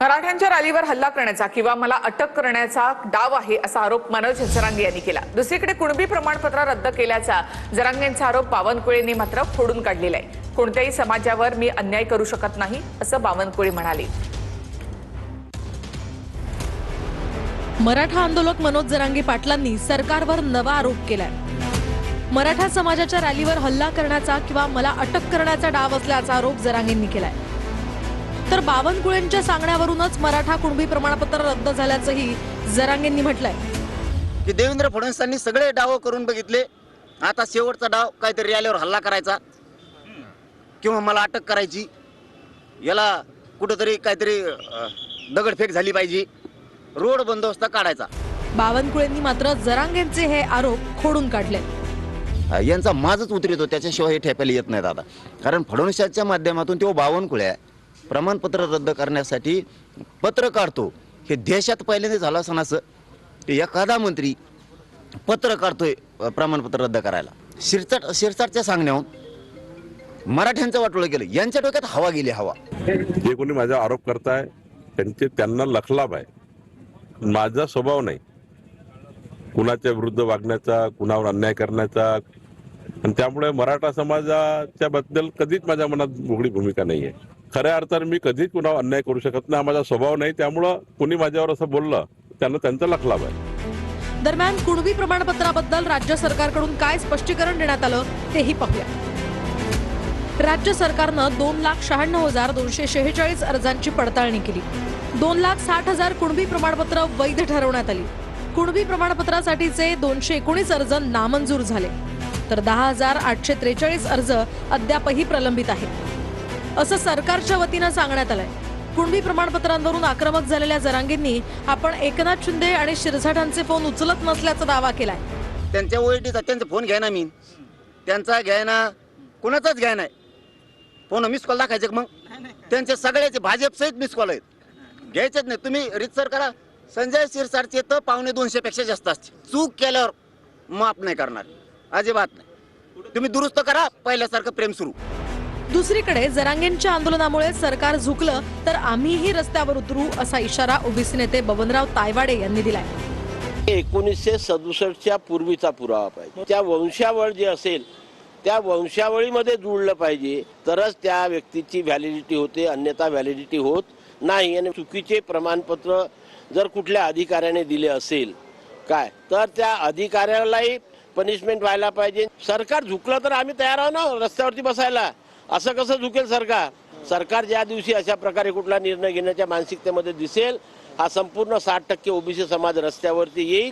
मराठ्यांच्या रॅलीवर हल्ला करण्याचा किंवा मला अटक करण्याचा डाव आहे असा आरोप मनोज जरांगे यांनी केला। दुसरीकडे कुणबी प्रमाणपत्र रद्द केल्याचा जरांगेंचा आरोप बावनकुळेंनी मात्र खोडून काढलेला आहे। कोणत्याही समाजावर मी अन्याय करू शकत नाही असं बावनकुळे म्हणाले। मराठा आंदोलक मनोज जरांगे पाटलांनी सरकारवर नवा आरोप केलाय। मराठा समाजाच्या रॅलीवर हल्ला करण्याचा किंवा मला अटक करण्याचा डाव असल्याचा आरोप जरांगेंनी केलाय। तर बावनकुळेंच्या सांगण्यावरूनच मराठा कुणबी प्रमाणपत्र रद्द झाल्याचंही जरांगेंनी म्हटलंय की देवेंद्र फडणवीसांनी सगळे डाव करून बघितले, आता शेवटचा डाव काहीतरी रॅलीवर हल्ला करायचा किंवा मला अटक करायची, याला कुठेतरी काहीतरी दगडफेक झाली पाहिजे, रोड बंदोबस्त काढायचा। बावनकुळेंनी मात्र जरांगेंचे हे आरोप खोडून काढले। यांचा माझच उतरतो, त्याच्याशिवाय हे ठेपायला येत नाही दादा। कारण फडणवीसांच्या माध्यमातून तो बावनकुळे प्रमाणपत्र रद्द करण्यासाठी पत्र काढतो, हे देशात पहिल्यांदा झालं असं नसं की एखादा मंत्री पत्र काढतोय प्रमाणपत्र रद्द करायला। शिरसाटच्या सांगण्याहून मराठ्यांचं वाटोळं केलं, यांच्या डोक्यात हवा गेली हवा। जे कोणी माझा आरोप करताय त्यांना लखलाभ आहे, माझा स्वभाव नाही कुणाच्या विरुद्ध वागण्याचा, कुणावर अन्याय करण्याचा, आणि त्यामुळे मराठा समाजाच्या बद्दल कधीच माझ्या मनात वेगळी भूमिका नाही आहे। खऱ्या अर्थाने मी कधीच कुणावर अन्याय करू शकत नाही, माझा स्वभाव नाही, त्यामुळे कुणी माझ्यावर असं बोललं त्यांना त्यांचा लखलाभ आहे। दरम्यान कुणबी प्रमाणपत्राबद्दल राज्य सरकारकडून काय स्पष्टीकरण देण्यात आलं तेही पाहूया। राज्य सरकारनं 2,96,246 अर्जांची पडताळणी केली। 2,60,000 कुणबी प्रमाणपत्र वैध ठरवण्यात आली। कुणबी प्रमाणपत्रासाठीचे 219 अर्ज नामंजूर झाले, तर 10,843 अर्ज अद्यापही प्रलंबित आहेत असं सरकारच्या वतीनं सांगण्यात आलंय। कुणबी प्रमाणपत्रांवरून आक्रमक झालेल्या जरांगेंनी आपण एकनाथ शिंदे आणि शिरसाटांचे फोन उचलत नसल्याचा दावा केलाय। त्यांच्या ओळखीचा त्यांचा फोन घ्या ना, मी त्यांचा घ्या ना, कुणाचाच घ्या नाही फोन। मिस कॉल दाखायचे मग त्यांचे सगळ्याचे भाजप सहित मिस कॉल आहेत, घ्यायचेच नाही। तुम्ही रितसर करा, संजय शिरसाटचे तर 250 पेक्षा जास्त असते, चूक केल्यावर माफ नाही करणार, अजिबात नाही। तुम्ही दुरुस्त करा, पहिल्यासारखं प्रेम सुरू। दुसरीकडे जरांगेंच्या आंदोलनामुळे सरकार झुकलं तर आम्हीही रस्त्यावर उतरू असा इशारा ओबीसी नेते बबनराव तायवाडे यांनी दिलाय। 1967च्या पूर्वीचा पुरावा पाहिजे, त्या वंशावळ जे असेल त्या वंशावळीमध्ये जुळलं पाहिजे, तरच त्या व्यक्तीची व्हॅलिडिटी होते, अन्यथा व्हॅलिडिटी होत नाही। आणि चुकीचे प्रमाणपत्र जर कुठल्या अधिकाऱ्याने दिले असेल काय, तर त्या अधिकाऱ्यालाही पनिशमेंट व्हायला पाहिजे। सरकार झुकलं तर आम्ही तयार आहोत ना रस्त्यावरती बसायला। असं कसं झुकेल सरकार? सरकार ज्या दिवशी अशा प्रकारे कुठला निर्णय घेण्याच्या मानसिकतेमध्ये दिसेल, हा संपूर्ण 60% ओबीसी समाज रस्त्यावरती येईल।